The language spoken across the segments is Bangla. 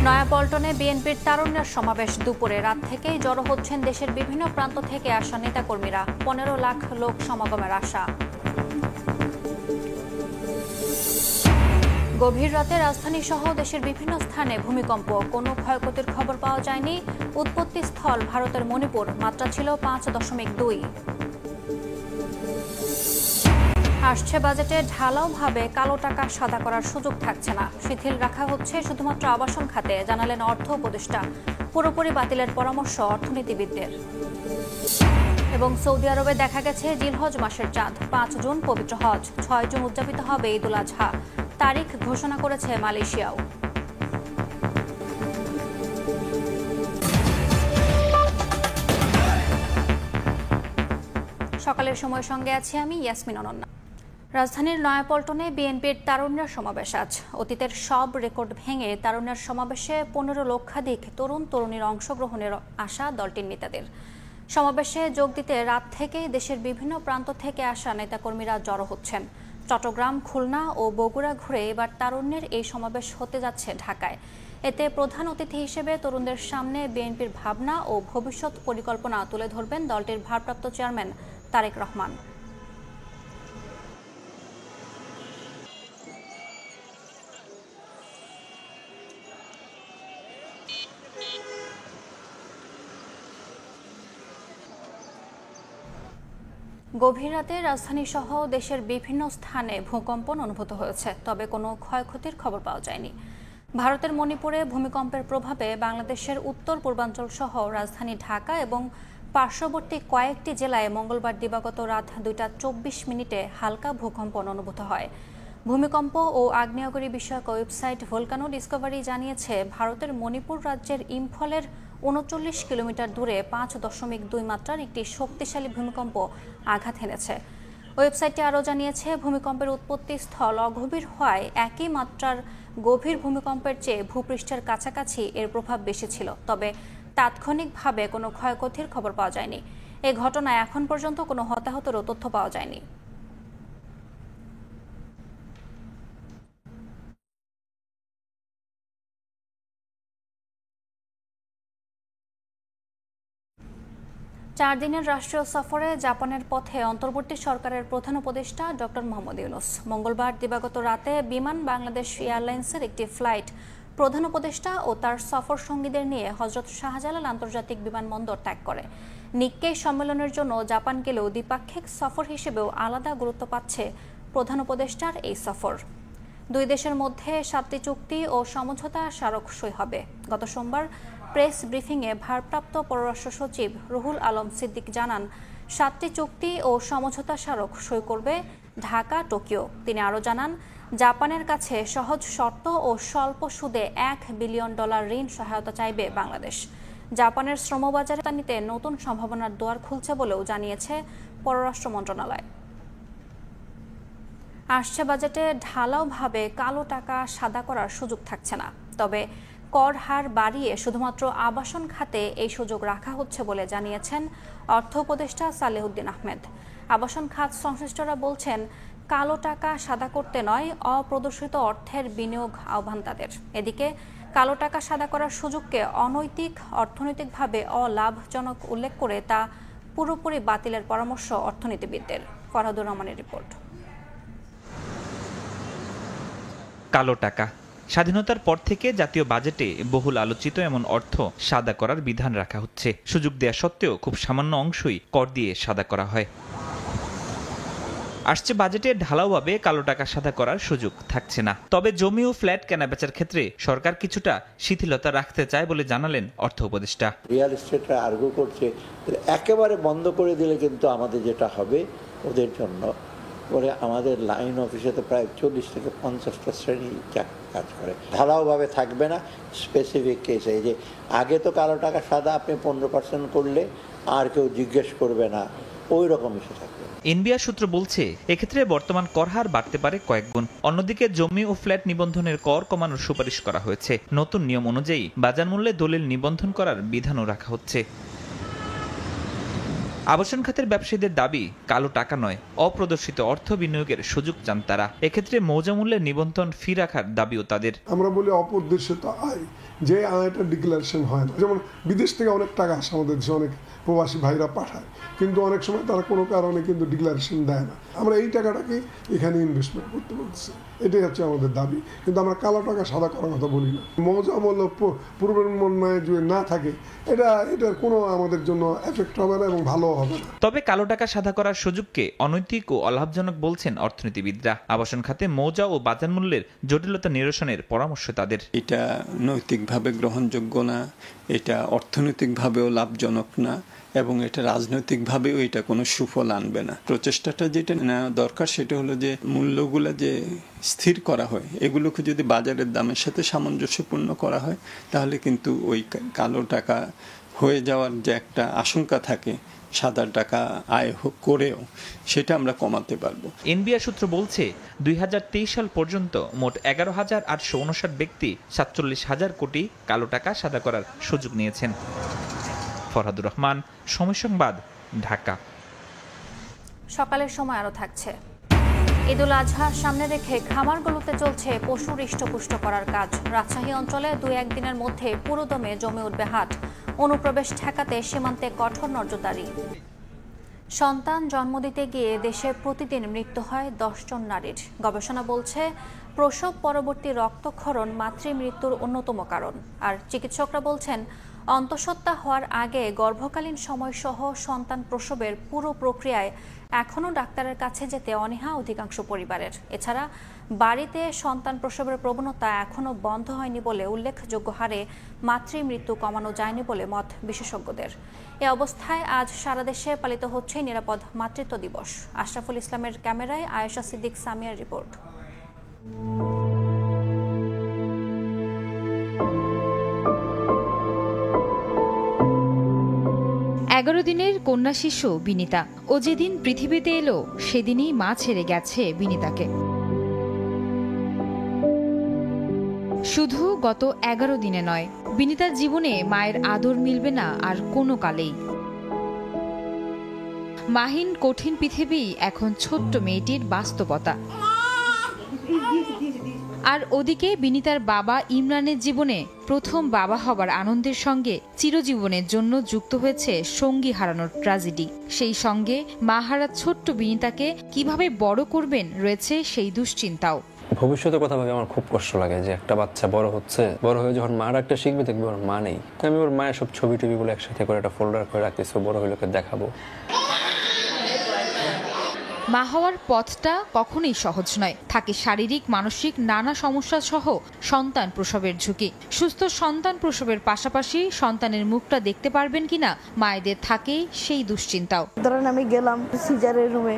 নয়াপল্টনে বিএনপির তারুণ্যের সমাবেশ। দুপুরে রাত থেকেই জড়ো হচ্ছেন দেশের বিভিন্ন প্রান্ত থেকে আসা নেতাকর্মীরা। 15 লাখ লোক সমাগমের আশা। গভীর রাতে রাজধানী সহ দেশের বিভিন্ন স্থানে ভূমিকম্প। কোনো ক্ষয়ক্ষতির খবর পাওয়া যায়নি। উৎপত্তি স্থল ভারতের মণিপুর। মাত্রা ছিল 5.2। আসছে বাজেটে ঢালাওভাবে কালো টাকা সাদা করার সুযোগ থাকছে না। শিথিল রাখা হচ্ছে শুধুমাত্র আবাসন খাতে, জানালেন অর্থ উপদেষ্টা। পুরোপুরি বাতিলের পরামর্শ অর্থনীতিবিদদের। এবং সৌদি আরবে দেখা গেছে জিলহজ মাসের চাঁদ। 5 জুন পবিত্র হজ, 6 জুন উদযাপিত হবে ঈদুল আজহা। তারিখ ঘোষণা করেছে মালয়েশিয়াও। সকালের সময়ের সঙ্গে আছি আমি ইয়াসমিন অনন্যা। রাজধানীর নয়াপল্টনে বিএনপির তারুণ্যের সমাবেশ আজ। অতীতের সব রেকর্ড ভেঙে তারুণ্যের সমাবেশে 15 লক্ষাধিক তরুণ তরুণীর অংশগ্রহণের আশা দলটির নেতাদের। সমাবেশে যোগ দিতে রাত থেকেই দেশের বিভিন্ন প্রান্ত থেকে আসা নেতাকর্মীরা জড়ো হচ্ছেন। চট্টগ্রাম, খুলনা ও বগুড়া ঘুরে এবার তারুণ্যের এই সমাবেশ হতে যাচ্ছে ঢাকায়। এতে প্রধান অতিথি হিসেবে তরুণদের সামনে বিএনপির ভাবনা ও ভবিষ্যৎ পরিকল্পনা তুলে ধরবেন দলটির ভারপ্রাপ্ত চেয়ারম্যান তারেক রহমান। গভীর রাতে রাজধানী সহ দেশের বিভিন্ন স্থানে ভূকম্পন অনুভূত হয়েছে, তবে কোনো ক্ষয়ক্ষতির খবর পাওয়া যায়নি। ভারতের মণিপুরে ভূমিকম্পের প্রভাবে বাংলাদেশের উত্তর পূর্বাঞ্চল সহ রাজধানী ঢাকা এবং পার্শ্ববর্তী কয়েকটি জেলায় মঙ্গলবার দিবাগত রাত 2:24 হালকা ভূকম্পন অনুভূত হয়। ভূমিকম্প ও আগ্নেয়গিরি বিষয়ক ওয়েবসাইট ভলকানো ডিসকভারি জানিয়েছে, ভারতের মণিপুর রাজ্যের ইম্ফলের 39 কিলোমিটার দূরে 5.2 মাত্রার একটি শক্তিশালী ভূমিকম্প আঘাত হেনেছে। ওয়েবসাইটটি আরও জানিয়েছে, ভূমিকম্পের উৎপত্তি স্থল অগভীর হওয়ায় একই মাত্রার গভীর ভূমিকম্পের চেয়ে ভূপৃষ্ঠের কাছাকাছি এর প্রভাব বেশি ছিল, তবে তাৎক্ষণিকভাবে কোনো ক্ষয়ক্ষতির খবর পাওয়া যায়নি। এ ঘটনায় এখন পর্যন্ত কোনো হতাহতেরও তথ্য পাওয়া যায়নি। চার দিনের রাষ্ট্রীয় সফরে জাপানের পথে অন্তর্বর্তী সরকারের প্রধান উপদেষ্টা ডক্টর মোহাম্মদ ইউনূস। মঙ্গলবার দিবাগত রাতে বিমান বাংলাদেশ এয়ারলাইন্সের একটি ফ্লাইট প্রধান উপদেষ্টা ও তার সফর সঙ্গীদের নিয়ে হযরত শাহজালাল আন্তর্জাতিক বিমানবন্দর ত্যাগ করে। নিক্কেই সম্মেলনের জন্য জাপান গেলেও দ্বিপাক্ষিক সফর হিসেবেও আলাদা গুরুত্ব পাচ্ছে প্রধান উপদেষ্টার এই সফর। দুই দেশের মধ্যে 7টি চুক্তি ও সমঝোতা স্মারক সই হবে। গত সোমবার প্রেস ব্রিফিংয়ে ভারপ্রাপ্ত পররাষ্ট্র সচিব রুহুল আলম সিদ্দিক জানান, 7টি চুক্তি ও সমঝোতা স্মারক সই করবে ঢাকা, টোকিও। তিনি আরও জানান, জাপানের কাছে সহজ শর্ত ও স্বল্প সুদে $1 বিলিয়ন ঋণ সহায়তা চাইবে বাংলাদেশ। জাপানের শ্রমবাজারে রপ্তানিতে নতুন সম্ভাবনার দুয়ার খুলছে বলেও জানিয়েছে পররাষ্ট্র মন্ত্রণালয়। আসছে বাজেটে ঢালাওভাবে কালো টাকা সাদা করার সুযোগ থাকছে না, তবে কর হার বাড়িয়ে শুধুমাত্র আবাসন খাতে এই সুযোগ রাখা হচ্ছে বলে জানিয়েছেন অর্থ উপদেষ্টা সালেহুদ্দিন আহমেদ। আবাসন খাত সংশ্লিষ্টরা বলছেন, কালো টাকা সাদা করতে নয়, অপ্রদর্শিত অর্থের বিনিয়োগ আহ্বান তাদের। এদিকে কালো টাকা সাদা করার সুযোগকে অনৈতিক, অর্থনৈতিকভাবে অলাভজনক উল্লেখ করে তা পুরোপুরি বাতিলের পরামর্শ অর্থনীতিবিদদের। ফরহাদুর রহমানের রিপোর্ট। কালো টাকা স্বাধীনতার পর থেকে জাতীয় বাজেটে বহুল আলোচিত এমন অর্থ সাদা করার বিধান রাখা হচ্ছে। সুযোগ দেয়া সত্ত্বেও খুব সামান্য অংশই কর দিয়ে সাদা করা হয়। আসছে বাজেটে ঢালাওভাবে কালো টাকা সাদা করার সুযোগ থাকছে না, তবে জমি ও ফ্ল্যাট কেনাবেচার ক্ষেত্রে সরকার কিছুটা শিথিলতা রাখতে চায় বলে জানালেন অর্থ উপদেষ্টা। রিয়েল এস্টেটরা আর্গু করছে একেবারে বন্ধ করে দিলে কিন্তু আমাদের যেটা হবে ওদের জন্য, পরে আমাদের লাইন অফিসে তো প্রায় 40 থেকে 50টা শ্রেণী কাজ করে। ঢালাওভাবে থাকবে না, স্পেসিফিক কেসে। এই যে আগে তো কালো টাকা সাদা আপনি 15% করলে আর কেউ জিজ্ঞেস করবে না, ওই রকম এসে থাকবে। এনবিআর সূত্র বলছে, এক্ষেত্রে বর্তমান কর হার বাড়তে পারে কয়েক গুণ। অন্যদিকে জমি ও ফ্ল্যাট নিবন্ধনের কর কমানোর সুপারিশ করা হয়েছে। নতুন নিয়ম অনুযায়ী বাজার মূল্যে দলিল নিবন্ধন করার বিধানও রাখা হচ্ছে। আবাসন খাতের ব্যবসায়ীদের দাবি কালো টাকা নয়, অপ্রদর্শিত অর্থ বিনিয়োগের সুযোগ চান তারা। এক্ষেত্রে মৌজা মূল্যের নিবন্ধন ফি রাখার দাবিও তাদের। আমরা বলি অপ্রদর্শিত আয়, যে আয়টা ডিক্লারেশন হয় না। যেমন বিদেশ থেকে অনেক টাকা আসে আমাদের দেশে, অনেক প্রবাসী ভাইরা পাঠায়, কিন্তু অনেক সময় তারা কোনো কারণে কিন্তু ডিক্লারেশন দেয় না। আমরা এই টাকাটাকে এখানে ইনভেস্টমেন্ট করতে বলছি, এটাই হচ্ছে আমাদের দাবি। কিন্তু আমরা কালো টাকা সাদা করার কথা বলি না। মৌজা মূল্য পূর্বের মন্যায় যদি না থাকে, এটার কোনো আমাদের জন্য এফেক্ট হবে না এবং ভালো হবে না। তবে কালো টাকা সাদা করার সুযোগকে অনৈতিক ও অলাভজনক বলছেন অর্থনীতিবিদরা। আবাসন খাতে মৌজা ও বাজার মূল্যের জটিলতা নিরসনের পরামর্শ তাদের। এটা নৈতিকভাবে গ্রহণযোগ্য না, এটা অর্থনৈতিকভাবেও লাভজনক না, এবং এটা রাজনৈতিকভাবেও এটা কোনো সুফল আনবে না। প্রচেষ্টাটা যেটা নেওয়া দরকার সেটা হলো যে মূল্যগুলো যে স্থির করা হয়, এগুলোকে যদি বাজারের দামের সাথে সামঞ্জস্যপূর্ণ করা হয়, তাহলে কিন্তু ওই কালো টাকা হয়ে যাওয়ার যে একটা আশঙ্কা থাকে, সাদা টাকা আয় করেও, সেটা আমরা কমাতে পারবো। এনবিআর সূত্র বলছে 2023 সাল পর্যন্ত মোট 11,859 ব্যক্তি 47,000 কোটি কালো টাকা সাদা করার সুযোগ নিয়েছেন। ফরহাদুর রহমান, সময় সংবাদ, ঢাকা। সকালের সময় আরো থাকছে। ঈদুল আজহার সামনে রেখে খামারগুলোতে চলছে পশুর হৃষ্টপুষ্ট করার কাজ। রাজশাহী অঞ্চলে 2-1 দিনের মধ্যে পুরোদমে জমে উঠবে হাট। অনুপ্রবেশ ঠেকাতে সীমান্তে কঠোর নজরদারি। সন্তান জন্ম দিতে গিয়ে দেশে প্রতিদিন মৃত্যু হয় 10 জন নারীর। গবেষণা বলছে প্রসব পরবর্তী রক্তক্ষরণ মাতৃমৃত্যুর অন্যতম কারণ। আর চিকিৎসকরা বলছেন অন্তঃসত্ত্বা হওয়ার আগে গর্ভকালীন সময়সহ সন্তান প্রসবের পুরো প্রক্রিয়ায় এখনও ডাক্তারের কাছে যেতে অনীহা অধিকাংশ পরিবারের। এছাড়া বাড়িতে সন্তান প্রসবের প্রবণতা এখনও বন্ধ হয়নি বলে উল্লেখযোগ্য হারে মাতৃমৃত্যু কমানো যায়নি বলে মত বিশেষজ্ঞদের। এ অবস্থায় আজ সারা দেশে পালিত হচ্ছে নিরাপদ মাতৃত্ব দিবস। আশরাফুল ইসলামের ক্যামেরায় আয়েশা সিদ্দিক সামিয়ার রিপোর্ট। 11 দিনের কন্যা শিশু বিনিতা। ও যেদিন পৃথিবীতে এলো সেদিনই মা ছেড়ে গেছে বিনিতাকে। শুধু গত 11 দিনে নয়, বিনিতার জীবনে মায়ের আদর মিলবে না আর কোনো কালেই। মাহিন কঠিন পৃথিবী এখন ছোট্ট মেয়েটির বাস্তবতা। আর ওদিকে বিনিতার বাবা ইমরানের জীবনে প্রথম বাবা হবার আনন্দের সঙ্গে চিরজীবনের জন্য যুক্ত হয়েছে সঙ্গী হারানোর ট্র্যাজেডি। সেই সঙ্গে মা হারা ছোট্ট বিনিতাকে কিভাবে বড় করবেন রয়েছে সেই দুশ্চিন্তাও। ভবিষ্যতের কথা ভাবে আমার খুব কষ্ট লাগে যে একটা বাচ্চা বড় হচ্ছে, বড় হয়ে যখন মা ডাকটা শিখবে দেখবে ওর মা নেই। আমি ওর মায়ের সব ছবি টবিগুলো একসাথে করে একটা ফোল্ডার করে রাখতেছি, বড় হলে দেখাবো। মা হওয়ার পথটা কখনোই সহজ নয়। থাকে শারীরিক মানসিক নানা সমস্যা সহ সন্তান প্রসবের ঝুঁকি। সুস্থ সন্তান প্রসবের পাশাপাশি সন্তানের মুখটা দেখতে পারবেন কিনা মায়েদের থাকে সেই দুশ্চিন্তাও। ধরেন আমি গেলাম সিজারের রুমে,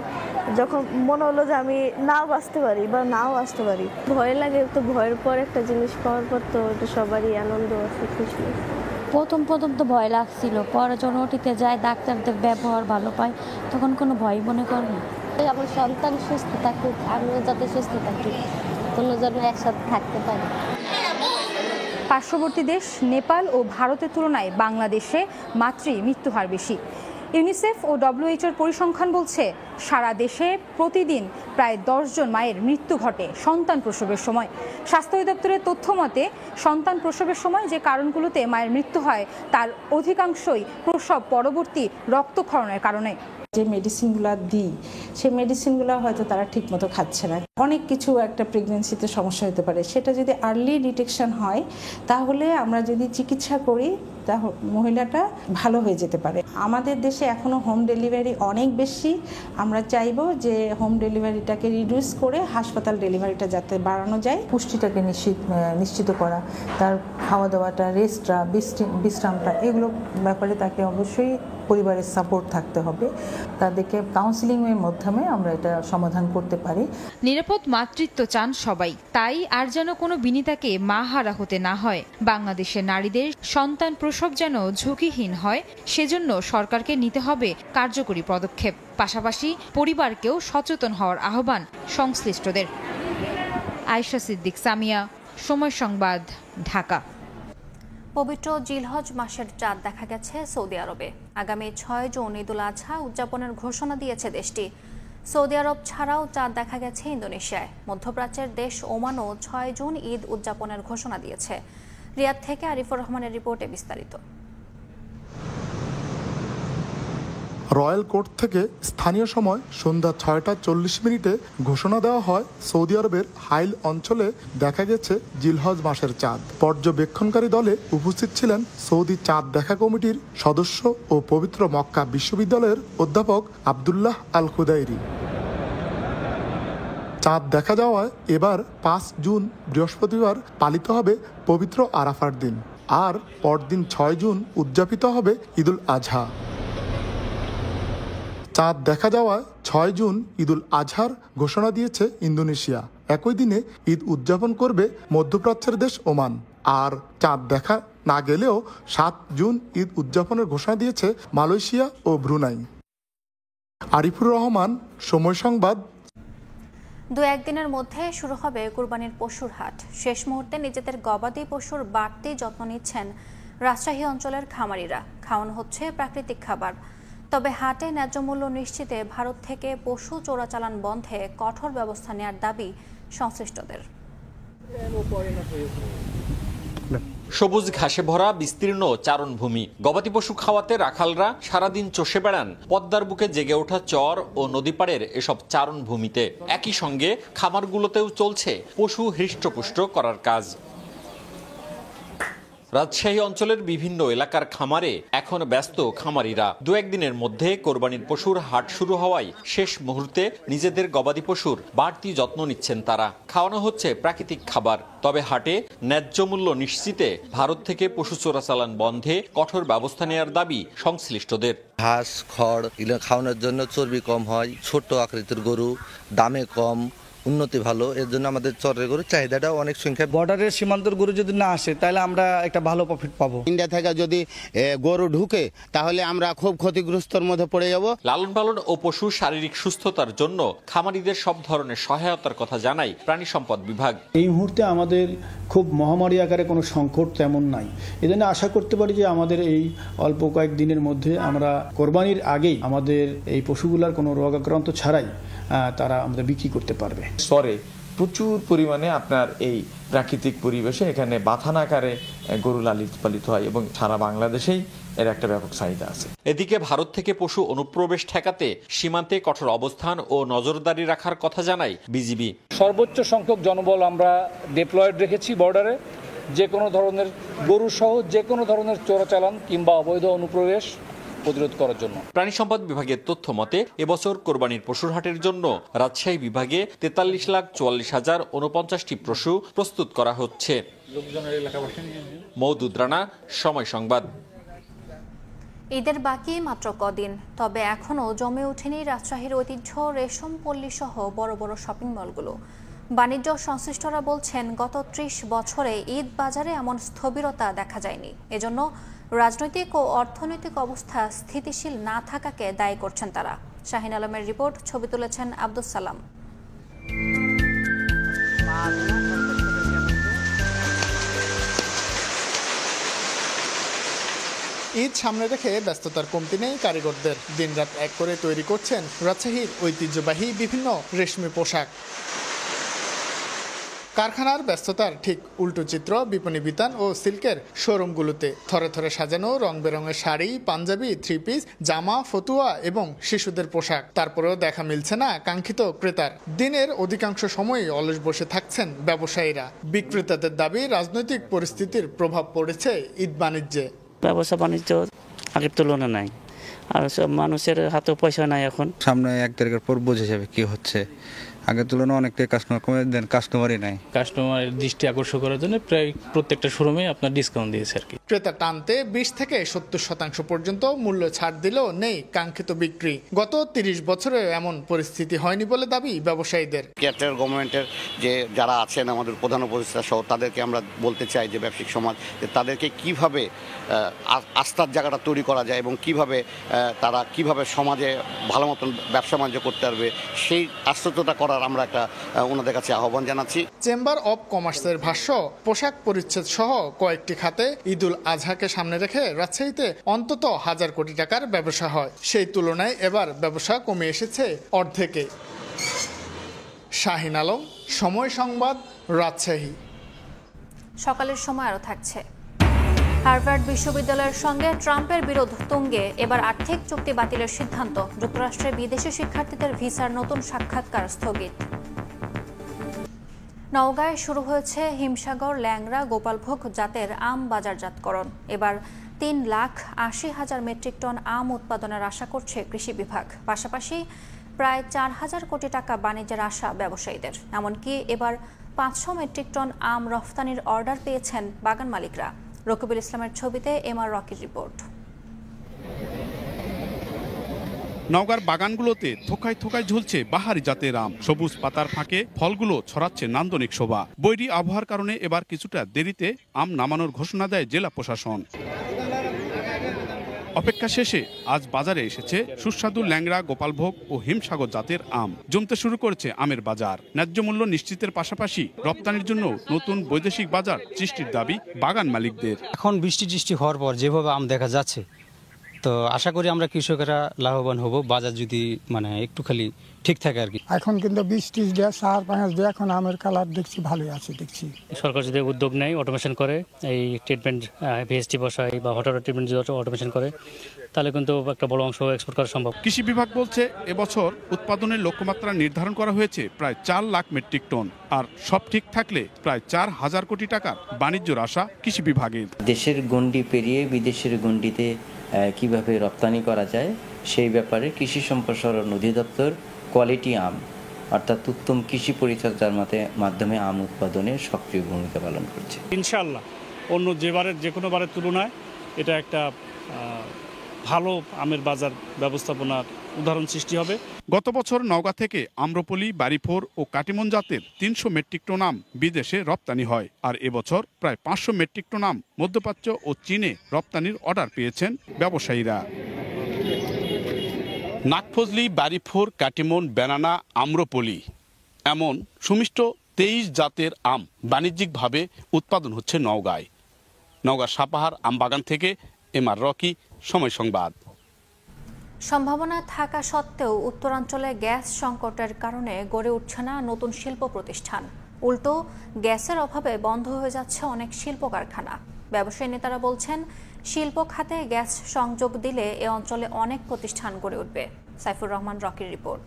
যখন মনে হলো যে আমি নাও বাঁচতে পারি বা নাও আসতে পারি, ভয় লাগে। তো ভয়ের পর একটা জিনিস পাওয়ার পর তো এটা সবারই আনন্দ আছে, খুশি। প্রথম তো ভয় লাগছিল, পরে যখন ওটিতে যায় ডাক্তারদের ব্যবহার ভালো পাই, তখন কোনো ভয় মনে করে না। আমার সন্তান সুস্থ থাকুক, আমিও যাতে সুস্থ থাকি, কোনো জন্য একসাথে থাকতে পারি। পার্শ্ববর্তী দেশ নেপাল ও ভারতের তুলনায় বাংলাদেশে মাতৃ মৃত্যুহার বেশি। ইউনিসেফ ও WHO পরিসংখ্যান বলছে সারা দেশে প্রতিদিন প্রায় 10 জন মায়ের মৃত্যু ঘটে সন্তান প্রসবের সময়। স্বাস্থ্য অধিদপ্তরের তথ্য মতে সন্তান প্রসবের সময় যে কারণগুলোতে মায়ের মৃত্যু হয় তার অধিকাংশই প্রসব পরবর্তী রক্তক্ষরণের কারণে। যে মেডিসিনগুলো দিই সেই মেডিসিনগুলো হয়তো তারা ঠিকমতো খাচ্ছে না। অনেক কিছু একটা প্রেগনেন্সিতে সমস্যা হতে পারে, সেটা যদি আর্লি ডিটেকশন হয় তাহলে আমরা যদি চিকিৎসা করি তাহলে মহিলাটা ভালো হয়ে যেতে পারে। আমাদের দেশে এখনও হোম ডেলিভারি অনেক বেশি। আমরা চাইবো যে হোম ডেলিভারিটাকে রিডিউস করে হাসপাতাল ডেলিভারিটা যাতে বাড়ানো যায়। পুষ্টিটাকে নিশ্চিত করা, তার খাওয়া দাওয়াটা, রেস্টটা, বিশ্রামটা, এগুলো ব্যাপারে তাকে অবশ্যই পরিবারের সাপোর্ট থাকতে হবে। তাদেরকে কাউন্সিলিংয়ের মাধ্যমে আমরা এটা সমাধান করতে পারি। নিরাপদ মাতৃত্ব চান সবাই, তাই আর যেন কোনো বিনিতাকে মা হারা হতে না হয়। বাংলাদেশের নারীদের সন্তান প্রসব যেন ঝুঁকিহীন হয়, সেজন্য সরকারকে নিতে হবে কার্যকরী পদক্ষেপ। পাশাপাশি পরিবারকেও সচেতন হওয়ার আহ্বান সংশ্লিষ্টদের। আয়েশা সিদ্দিক সামিয়া, সময় সংবাদ, ঢাকা। পবিত্র জিলহজ মাসের চাঁদ দেখা গেছে সৌদি আরবে। আগামী 6 জুন ঈদুল আজহা উদযাপনের ঘোষণা দিয়েছে দেশটি। সৌদি আরব ছাড়াও চাঁদ দেখা গেছে ইন্দোনেশিয়ায়। মধ্যপ্রাচ্যের দেশ ওমানও 6 জুন ঈদ উদযাপনের ঘোষণা দিয়েছে। রিয়াদ থেকে আরিফুর রহমানের রিপোর্টে বিস্তারিত। রয়্যাল কোর্ট থেকে স্থানীয় সময় সন্ধ্যা 6টা 40 ঘোষণা দেওয়া হয় সৌদি আরবের হাইল অঞ্চলে দেখা গেছে জিলহজ মাসের চাঁদ। পর্যবেক্ষণকারী দলে উপস্থিত ছিলেন সৌদি চাঁদ দেখা কমিটির সদস্য ও পবিত্র মক্কা বিশ্ববিদ্যালয়ের অধ্যাপক আবদুল্লাহ আল খুদাইরি। চাঁদ দেখা যাওয়ায় এবার 5 জুন বৃহস্পতিবার পালিত হবে পবিত্র আরাফার দিন, আর পরদিন 6 জুন উদযাপিত হবে ঈদুল আজহা। চাঁদ দেখা যাওয়ায় 6 জুন ঈদুল আজহার ঘোষণা দিয়েছে ইন্দোনেশিয়া। একই দিনে ঈদ উদযাপন করবে মধ্যপ্রাচ্যের দেশ ওমান। আর চাঁদ দেখা না গেলেও 7 জুন ঈদ উদযাপনের ঘোষণা দিয়েছে মালয়েশিয়া ও ব্রুনাই। আরিফুর রহমান, সময় সংবাদ। 2-1 দিনের মধ্যে শুরু হবে কুরবানির পশুর হাট। শেষ মুহূর্তে নিজেদের গবাদি পশুর বাড়তি যত্ন নিচ্ছেন রাজশাহী অঞ্চলের খামারিরা। খাওয়ানো হচ্ছে প্রাকৃতিক খাবার। তবে হাটে ন্যায্য মূল্য নিশ্চিতে ভারত থেকে পশু চোরাচালান বন্ধে কঠোর ব্যবস্থা নেওয়ার দাবি সংশ্লিষ্টদের। সবুজ ঘাসে ভরা বিস্তীর্ণ চারণভূমি। গবাদি পশু খাওয়াতে রাখালরা সারাদিন চষে বেড়ান পদ্মার বুকে জেগে ওঠা চর ও নদীপাড়ের এসব চারণভূমিতে। একই সঙ্গে খামারগুলোতেও চলছে পশু হৃষ্টপুষ্ট করার কাজ। রাজশাহী অঞ্চলের বিভিন্ন এলাকার খামারে এখন ব্যস্ত খামারিরা। 2-1 দিনের মধ্যে কোরবানির পশুর হাট শুরু হওয়ায় শেষ মুহূর্তে নিজেদের গবাদি পশুর বাড়তি যত্ন নিচ্ছেন তারা। খাওয়ানো হচ্ছে প্রাকৃতিক খাবার। তবে হাটে ন্যায্য মূল্য নিশ্চিতে ভারত থেকে পশু চোরাচালান বন্ধে কঠোর ব্যবস্থা নেওয়ার দাবি সংশ্লিষ্টদের। ঘাস, খড় এগুলো খাওয়ানোর জন্য চর্বি কম হয়, ছোট আকৃতির গরু, দামে কম, উন্নতি ভালো, এর জন্য আমাদের চরের গরুর চাহিদাটাও অনেক সংখ্যায়। বর্ডারের সীমান্তের গরু যদি না আসে তাহলে আমরা একটা ভালো প্রফিট পাবো। ইন্ডিয়া থেকে যদি গরু ঢুকে তাহলে আমরা খুব ক্ষতিগ্রস্তর মধ্যে পড়ে যাব। লালন পালন ও পশু শারীরিক সুস্থতার জন্য খামারিদের সব ধরনের সহায়তার কথা জানায় প্রাণী সম্পদ বিভাগ। এই মুহূর্তে আমাদের খুব মহামারী আকারে কোনো সংকট তেমন নাই। এজন্য আশা করতে পারি যে আমাদের এই অল্প কয়েক দিনের মধ্যে আমরা কোরবানির আগেই আমাদের এই পশুগুলার কোনো রোগাক্রান্ত ছাড়াই তারা আমাদের বিক্রি করতে পারবে। স্তরে প্রচুর পরিমাণে আপনার এই প্রাকৃতিক পরিবেশে এখানে বাথান আকারে গরু লালিত পালিত হয় এবং সারা বাংলাদেশেই এর একটা ব্যাপক চাহিদা আছে। এদিকে ভারত থেকে পশু অনুপ্রবেশ ঠেকাতে সীমান্তে কঠোর অবস্থান ও নজরদারি রাখার কথা জানায় বিজিবি। সর্বোচ্চ সংখ্যক জনবল আমরা ডিপ্লয়েড রেখেছি বর্ডারে। যে কোনো ধরনের গরু সহ যে কোনো ধরনের চোরাচালান কিংবা অবৈধ অনুপ্রবেশ প্রতিরোধ করার জন্য। প্রাণী সম্পদ বিভাগের তথ্য মতে এবছর কোরবানির পশুর হাটের জন্য রাজশাহী বিভাগে 43,44,049টি পশু প্রস্তুত করা হচ্ছে। মওদুদ রানা, সময় সংবাদ। ঈদের বাকি মাত্র কদিন, তবে এখনও জমে ওঠেনি রাজশাহীর ঐতিহ্য রেশম পল্লী সহ বড় বড় শপিং মলগুলো। বাণিজ্য সংশ্লিষ্টরা বলছেন গত 30 বছরে ঈদ বাজারে এমন স্থবিরতা দেখা যায়নি। এজন্য রাজনৈতিক ও অর্থনৈতিক অবস্থা স্থিতিশীল না থাকাকে দায়ী করছেন তারা। শাহিন আলমের রিপোর্ট, ছবি তুলেছেন আব্দুস সালাম। ঈদ সামনে রেখে ব্যস্ততার কমতি নেই কারিগরদের। দিনরাত এক করে তৈরি করছেন রাজশাহীর ঐতিহ্যবাহী বিভিন্ন রেশমি পোশাক। কারখানার ব্যস্ততার ঠিক উল্টো চিত্র বিপণী বিতান ও সিল্কের শোরুমগুলোতে। থরে থরে সাজানো রং বেরঙের শাড়ি, পাঞ্জাবি, 3 পিস, জামা, ফতুয়া এবং শিশুদের পোশাক। তারপরেও দেখা মিলছে না কাঙ্ক্ষিত ক্রেতার। দিনের অধিকাংশ সময়ই অলস বসে থাকছেন ব্যবসায়ীরা। বিক্রেতাদের দাবি রাজনৈতিক পরিস্থিতির প্রভাব পড়েছে ঈদ বাণিজ্যে। ব্যবসা বাণিজ্য আগের তুলনা নাই, আর সব মানুষের হাতে পয়সা নাই। এখন সামনে 1 তারিখের পর বুঝে যাবে কি হচ্ছে। আগের তুলনায় অনেকটাই কাস্টমার কমে দেন, কাস্টমারই নাই। কাস্টমারের দৃষ্টি আকর্ষণ করার জন্য প্রায় প্রত্যেকটা শোরুমে আপনার ডিসকাউন্ট দিয়েছে আর কি। ক্রেতা টানতে 20 থেকে 70% পর্যন্ত মূল্য ছাড় দিলেও নেই কাঙ্ক্ষিত বিক্রি। গত 30 বছরে এমন পরিস্থিতি হয়নি বলে দাবি ব্যবসায়ীদের। কেয়ারটেকার গভর্নমেন্টের যে যারা আছেন আমাদের প্রধান উপদেষ্টা সহ তাদেরকে আমরা বলতে চাই যে ব্যবসায়িক সমাজ তাদেরকে কিভাবে আস্থার জায়গাটা তৈরি করা যায় এবং তারা কিভাবে সমাজে ভালো মতন ব্যবসা বাণিজ্য করতে পারবে সেই আশ্বস্ততা করার করার আমরা একটা ওনাদের কাছে আহ্বান জানাচ্ছি। চেম্বার অব কমার্সের ভাষ্য, পোশাক পরিচ্ছদ সহ কয়েকটি খাতে ঈদুল আজহাকে সামনে রেখে রাজশাহীতে অন্তত 1000 কোটি টাকার ব্যবসা হয়। সেই তুলনায় এবার ব্যবসা কমে এসেছে অর্ধেকে। শাহিন আলম, সময় সংবাদ, রাজশাহী। সকালের সময় আরও থাকছে। হার্ভার্ড বিশ্ববিদ্যালয়ের সঙ্গে ট্রাম্পের বিরোধ তুঙ্গে, এবার আর্থিক চুক্তি বাতিলের সিদ্ধান্ত। যুক্তরাষ্ট্রে বিদেশি শিক্ষার্থীদের ভিসার নতুন সাক্ষাৎকার স্থগিত। নওগাঁয় শুরু হয়েছে হিমসাগর, ল্যাংড়া, গোপালভোগ জাতের আম বাজারজাতকরণ। এবার 3,80,000 মেট্রিক টন আম উৎপাদনের আশা করছে কৃষি বিভাগ। পাশাপাশি প্রায় 4,000 কোটি টাকা বাণিজ্যের আশা ব্যবসায়ীদের। এমনকি এবার 500 মেট্রিক টন আম রফতানির অর্ডার পেয়েছেন বাগান মালিকরা। রকিবুল ইসলামের ছবিতে এমআর রকির রিপোর্ট। নওগাঁর বাগানগুলোতে থোকায় থোকায় ঝুলছে বাহারি জাতের আম। সবুজ পাতার ফাঁকে ফলগুলো ছড়াচ্ছে নান্দনিক শোভা। বৈরী আবহাওয়ার কারণে এবার কিছুটা দেরিতে আম নামানোর ঘোষণা দেয় জেলা প্রশাসন। অপেক্ষা শেষে আজ বাজারে এসেছে সুস্বাদু ল্যাংড়া, গোপালভোগ ও হিমসাগর জাতের আম। জমতে শুরু করেছে আমের বাজার। ন্যায্য মূল্য নিশ্চিতের পাশাপাশি রপ্তানির জন্য নতুন বৈদেশিক বাজার সৃষ্টির দাবি বাগান মালিকদের। এখন বৃষ্টি হওয়ার পর যেভাবে আম দেখা যাচ্ছে, তো আশা করি আমরা কৃষকেরা লাভবান হব, বাজার যদি একটু খালি ঠিক থাকে আর কি। এখন কিন্তু 20-30 দেয়, 4-5 দেয়। এখন আমের কালার দেখছি ভালোই আছে। দেখছি সরকার যদি উদ্যোগ নেয়, অটোমেশন করে, এই ট্রিটমেন্ট ভিএসটি বসায় বা হঠাৎ ট্রিটমেন্ট যদি অটোমেশন করে, তাহলে কিন্তু একটা বড় অংশ এক্সপোর্ট করা সম্ভব। কৃষি বিভাগ বলছে এবছর উৎপাদনের লক্ষ্যমাত্রা নির্ধারণ করা হয়েছে প্রায় 4 লাখ মেট্রিক টন। আর সব ঠিক থাকলে প্রায় 4,000 কোটি টাকার বাণিজ্যের আশা কৃষি বিভাগের। দেশের গণ্ডি পেরিয়ে বিদেশের গণ্ডিতে কিভাবে রপ্তানি করা যায় সেই ব্যাপারে কৃষি সম্প্রসারণ অধিদপ্তর কোয়ালিটি আম অর্থাৎ উত্তম কৃষি পরিচর্যার মাধ্যমে আম উৎপাদনে সক্রিয় ভূমিকা পালন করছে। ইনশাআল্লাহ অন্য যে কোনো বারের তুলনায় এটা একটা ভালো আমের বাজার ব্যবস্থাপনার উদাহরণ সৃষ্টি হবে। গত বছর নওগাঁ থেকে আম্রপলি, বাড়িফোর ও কাটিমন জাতের 300 মেট্রিক টন আম বিদেশে রপ্তানি হয়। আর এবছর প্রায় 500 মেট্রিক টন আম মধ্যপ্রাচ্য ও চীনে রপ্তানির অর্ডার পেয়েছেন ব্যবসায়ীরা। নাগফজলি, বাড়িফোর, কাটিমন, বেনানা, আম্রপলি এমন সুমিষ্ট 23 জাতের আম বাণিজ্যিকভাবে উৎপাদন হচ্ছে নওগাঁয়। নওগাঁ সাপাহার আম বাগান থেকে এমআর রকি, সময় সংবাদ। সম্ভাবনা থাকা সত্ত্বেও উত্তরাঞ্চলে গ্যাস সংকটের কারণে গড়ে উঠছে না নতুন শিল্প প্রতিষ্ঠান। উল্টো গ্যাসের অভাবে বন্ধ হয়ে যাচ্ছে অনেক শিল্প কারখানা। ব্যবসায়ী নেতারা বলছেন, শিল্প খাতে গ্যাস সংযোগ দিলে এ অঞ্চলে অনেক প্রতিষ্ঠান গড়ে উঠবে। সাইফুর রহমান, রকির রিপোর্ট।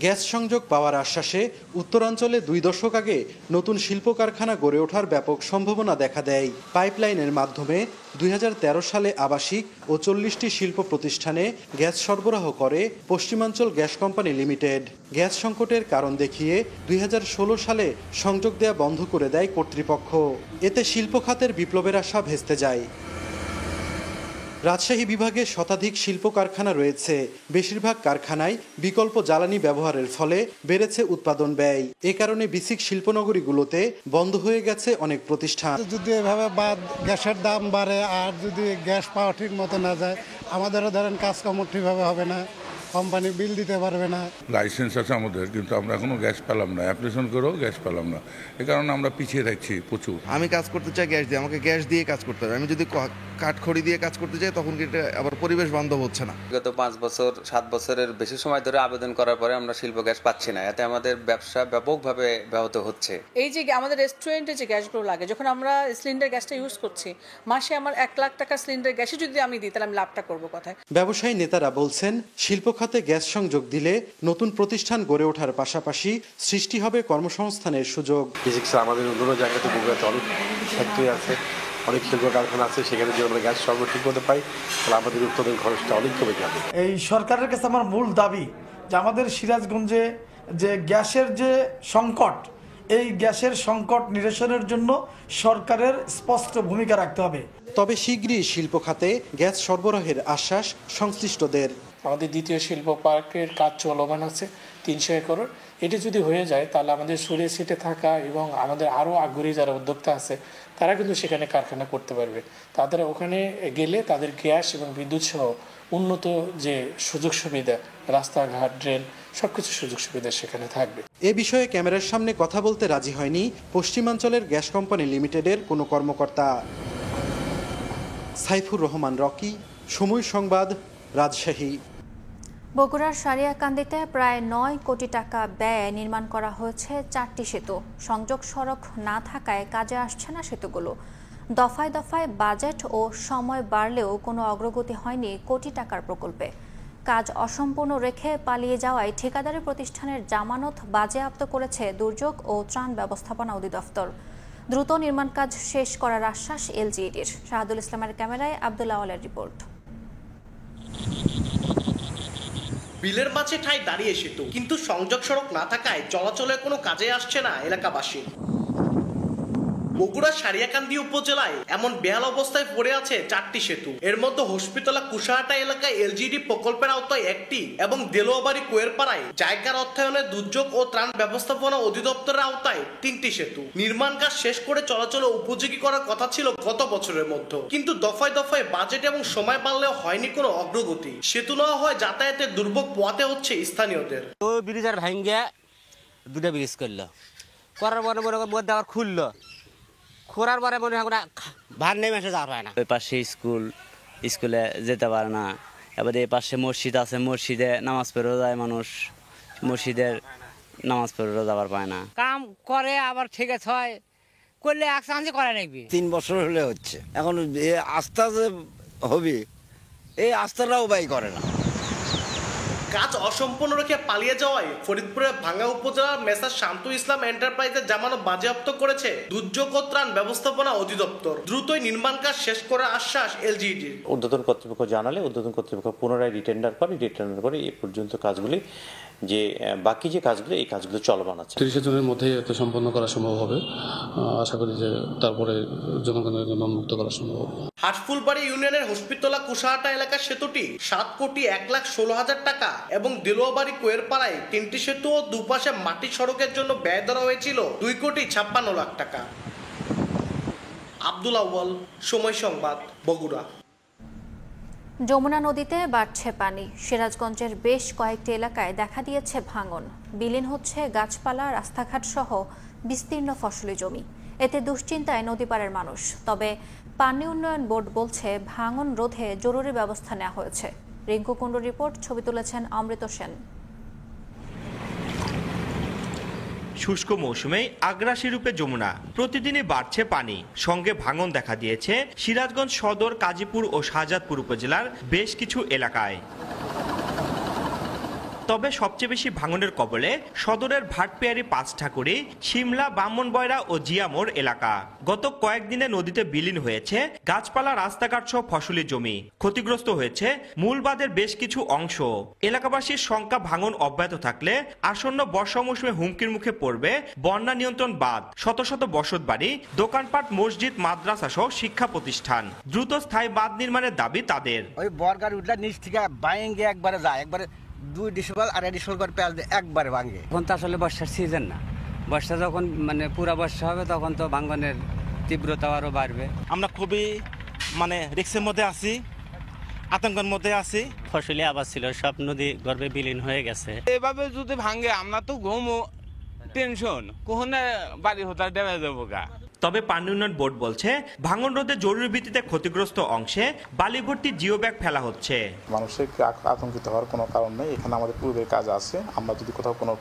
গ্যাস সংযোগ পাওয়ার আশ্বাসে উত্তরাঞ্চলে 2 দশক আগে নতুন শিল্প কারখানা গড়ে ওঠার ব্যাপক সম্ভাবনা দেখা দেয়। পাইপলাইনের মাধ্যমে 2013 সালে আবাসিক ও 40টি শিল্প প্রতিষ্ঠানে গ্যাস সরবরাহ করে পশ্চিমাঞ্চল গ্যাস কোম্পানি লিমিটেড। গ্যাস সংকটের কারণ দেখিয়ে 2016 সালে সংযোগ দেয়া বন্ধ করে দেয় কর্তৃপক্ষ। এতে শিল্প খাতের বিপ্লবের আশা ভেস্তে যায়। রাজশাহী বিভাগে শতাধিক শিল্প কারখানা রয়েছে। বেশিরভাগ কারখানায় বিকল্প জ্বালানি ব্যবহারের ফলে বেড়েছে উৎপাদন ব্যয়। এ কারণে বিসিক শিল্পনগরীগুলোতে বন্ধ হয়ে গেছে অনেক প্রতিষ্ঠান। যদি এভাবে গ্যাসের দাম বাড়ে আর যদি গ্যাস পাওয়া ঠিক মতো না যায়, আমাদেরও ধরেন কাজকর্ম ঠিকভাবে হবে না, কোম্পানি বিল দিতে পারবে না। লাইসেন্স আছে আমাদের, কিন্তু আমরা এখনো গ্যাস পেলাম না, অ্যাপ্লিকেশন করেও গ্যাস পেলাম না। এ কারণে আমরা পিছিয়ে থাকছি প্রচুর। আমি কাজ করতে চাই গ্যাস দিয়ে, আমাকে গ্যাস দিয়ে কাজ করতে হবে। আমি যদি কাঠখড়ি দিয়ে কাজ করতে চাই তখন কি এটা আবার পরিবেশ বান্ধব হচ্ছে না। গত 5 বছর 7 বছরের বেশি সময় ধরে আবেদন করার পরে আমরা শিল্প গ্যাস পাচ্ছি না। এতে আমাদের ব্যবসা ব্যাপকভাবে ব্যাহত হচ্ছে। এই যে আমাদের রেস্টুরেন্টে যে গ্যাসগুলো লাগে, যখন আমরা সিলিন্ডার গ্যাসটা ইউজ করছি, মাসে আমার 1 লাখ টাকা সিলিন্ডার গ্যাসে যদি আমি দিই, তাহলে আমি লাভটা করবো কোথায়? ব্যবসায়ী নেতারা বলছেন, শিল্প খাতে গ্যাস সংযোগ দিলে নতুন প্রতিষ্ঠান গড়ে ওঠার পাশাপাশি সৃষ্টি হবে কর্মসংস্থানের সুযোগ। আমাদের অন্য জায়গাতে অনেক ফ্যাক্টরি আছে, অনেক শিল্প কারখানা আছে, সেখানে যদি আমরা গ্যাস সরবরাহ ঠিক মতো পাই তাহলে আমাদের উৎপাদন খরচটা অনেক কমে যাবে। এই সরকারের কাছে আমার মূল দাবি যে আমাদের সিরাজগঞ্জে যে গ্যাসের যে সংকট, এই গ্যাসের সংকট নিরসনের জন্য সরকারের স্পষ্ট ভূমিকা রাখতে হবে। তবে শীঘ্রই শিল্প খাতে গ্যাস সরবরাহের আশ্বাস সংশ্লিষ্টদের। আমাদের দ্বিতীয় শিল্প পার্কের কাজ চলমান আছে, 300 একর। এটি যদি হয়ে যায় তাহলে আমাদের সরিয়ে সিটে থাকা এবং আমাদের আরও আগ্রহী যারা উদ্যোক্তা আছে তারা কিন্তু সেখানে কারখানা করতে পারবে। তাদের ওখানে গেলে তাদের গ্যাস এবং বিদ্যুৎ সহ উন্নত যে সুযোগ সুবিধা, রাস্তাঘাট, ড্রেন, সবকিছু সুযোগ সুবিধা সেখানে থাকবে। এ বিষয়ে ক্যামেরার সামনে কথা বলতে রাজি হয়নি পশ্চিমাঞ্চলের গ্যাস কোম্পানি লিমিটেডের কোনো কর্মকর্তা। সাইফুর রহমান রকি, সময় সংবাদ, রাজশাহী। বগুড়ার সারিয়াকান্দিতে প্রায় 9 কোটি টাকা ব্যয়ে নির্মাণ করা হয়েছে 4টি সেতু। সংযোগ সড়ক না থাকায় কাজে আসছে না সেতুগুলো। দফায় দফায় বাজেট ও সময় বাড়লেও কোনো অগ্রগতি হয়নি কোটি টাকার প্রকল্পে। কাজ অসম্পূর্ণ রেখে পালিয়ে যাওয়ায় ঠিকাদারি প্রতিষ্ঠানের জামানত বাজেয়াপ্ত করেছে দুর্যোগ ও ত্রাণ ব্যবস্থাপনা অধিদপ্তর। দ্রুত নির্মাণ কাজ শেষ করার আশ্বাস এলজিইডির। শাহাদুল ইসলামের ক্যামেরায় আব্দুল্লাহ আওয়ালের রিপোর্ট। বিলের মাঝে ঠাই দাঁড়িয়ে সেতু, কিন্তু সংযোগ সড়ক না থাকায় চলাচলের কোনো কাজে আসছে না এলাকাবাসী। বগুড়া সারিয়াকান্দি উপজেলায় এমন বেহাল অবস্থায় পড়ে আছে 4টি সেতু। এর মধ্যে হসপিটালা কুশাহাটা এলাকায় এলজিডি প্রকল্পের আওতায় 1টি এবং দেলোয়াবাড়ি কোয়েরপাড়ায় জায়গার অর্থায়নে দুর্যোগ ও ত্রাণ ব্যবস্থাপনা অধিদপ্তরের আওতায় 3টি সেতু। নির্মাণ কাজ শেষ করে চলাচলে উপযোগী করার কথা ছিল গত বছরের মধ্যে, কিন্তু দফায় দফায় বাজেট এবং সময় বাড়লেও হয়নি কোনো অগ্রগতি। সেতু নেওয়া হয় যাতায়াতের দুর্ভোগ পোয়াতে হচ্ছে স্থানীয়দের। তো ব্রিজের ভাঙ্গে 2টা ব্রিজ করলো, করার পরে মধ্যে আবার খুললো, খোরার পরে মনে হয় ভার নেমে এসে যাওয়া হয় না। ওই পাশে স্কুলে যেতে পারে না। এবার এই পাশে মসজিদ আছে, মসজিদে নামাজ পড়েও যায় মানুষ, মসজিদের নামাজ পড়েও যাবার পায় না। কাম করে আবার ঠিক আছে হয় করলে একসাথে করে নাকি 3 বছর হলে হচ্ছে। এখন আস্থা যে হবে এই আস্থাটাও বাই করে না। কাজ অসম্পূর্ণ রেখে পালিয়ে যাওয়ায় ফরিদপুরের ভাঙ্গা উপজেলার মেসার শান্তু ইসলাম এন্টারপ্রাইজের জামানত বাজেয়াপ্ত করেছে দুর্যোগ ও ত্রাণ ব্যবস্থাপনা অধিদপ্তর। দ্রুতই নির্মাণ কাজ শেষ করার আশ্বাস এলজিইডির। ঊর্ধ্বতন কর্তৃপক্ষ জানালে ঊর্ধ্বতন কর্তৃপক্ষ পুনরায় রিটেন্ডার করে এই পর্যন্ত কাজগুলি যে বাকি যে কাজগুলো এই কাজগুলো চলমান আছে। 30 জনের মধ্যে এতে সম্পন্ন করা সম্ভব হবে। আশা করি যে তারপরে জনগণের জন্য মুক্ত করা সম্ভব হবে। হাটফুলবাড়ি ইউনিয়নের হসপিটালা কুশাহাটা এলাকার সেতুটি 7,16,00,000 টাকা এবং দেলোয়াবাড়ি কোয়েরপাড়ায় 3টি সেতু ও দুপাশে মাটি সড়কের জন্য ব্যয় ধরা হয়েছিল 2,56,00,000 টাকা। আব্দুল আউয়াল, সময় সংবাদ, বগুড়া। যমুনা নদীতে বাড়ছে পানি। সিরাজগঞ্জের বেশ কয়েকটি এলাকায় দেখা দিয়েছে ভাঙন। বিলীন হচ্ছে গাছপালা, রাস্তাঘাট সহ বিস্তীর্ণ ফসলি জমি। এতে দুশ্চিন্তায় নদীপাড়ের মানুষ। তবে পানি উন্নয়ন বোর্ড বলছে ভাঙন রোধে জরুরি ব্যবস্থা নেওয়া হয়েছে। রিঙ্কু কুণ্ডুর রিপোর্ট, ছবি তুলেছেন অমৃত সেন। শুষ্ক মৌসুমে আগ্রাসী রূপে যমুনা, প্রতিদিনই বাড়ছে পানি, সঙ্গে ভাঙন দেখা দিয়েছে সিরাজগঞ্জ সদর, কাজীপুর ও শাহজাদপুর উপজেলার বেশ কিছু এলাকায়। তবে সবচেয়ে বেশি ভাঙনের কবলে সদরের ভাটপেয়ারি, পাঁচঠাকুরি, শিমলা, ব্রাহ্মণবয়রা ও জিয়ামোর এলাকা। গত কয়েকদিনে নদীতে বিলীন হয়েছে গাছপালা, রাস্তাঘাট সহ ফসলি জমি। ক্ষতিগ্রস্ত হয়েছে মূল বাঁধের বেশ কিছু অংশ। এলাকাবাসীর সংখ্যা ভাঙন অব্যাহত থাকলে আসন্ন বর্ষা মৌসুমে হুমকির মুখে পড়বে বন্যা নিয়ন্ত্রণ বাঁধ, শত শত বসতবাড়ি, দোকানপাট, মসজিদ, মাদ্রাসা সহ শিক্ষা প্রতিষ্ঠান। দ্রুত স্থায়ী বাঁধ নির্মাণের দাবি তাদের। ওই বর্গার উঠলে নিচ থেকে বাইঙ্গে একবারে যায়, একবারে 2 ডিসেম্বর আর ডিসেম্বর করে পেঁয়াজ একবারে ভাঙে। এখন তো আসলে বর্ষার সিজন না, বর্ষা যখন পুরা বর্ষা হবে তখন তো ভাঙনের তীব্রতা আরও বাড়বে। আমরা খুবই রিস্কের মধ্যে আছি, আতঙ্কের মধ্যে আছি। ফসলি আবাদ ছিল সব নদী গর্ভে বিলীন হয়ে গেছে। এভাবে যদি ভাঙে আমরা তো ঘুমো টেনশন, কোহনে বাড়ি হতে ডেবে যাবো গা। তবে পানি উন্নয়ন বোর্ড বলছে ভাঙন রোধে জরুরি ভিত্তিতে ক্ষতিগ্রস্ত অংশে বালি ভর্তি জিও ব্যাগ ফেলা হচ্ছে। মানুষের আতঙ্কিত হওয়ার কোনো কারণ নেই। এখানে আমাদের পূর্বের কাজ আছে। আমরা যদি কোথাও কোনো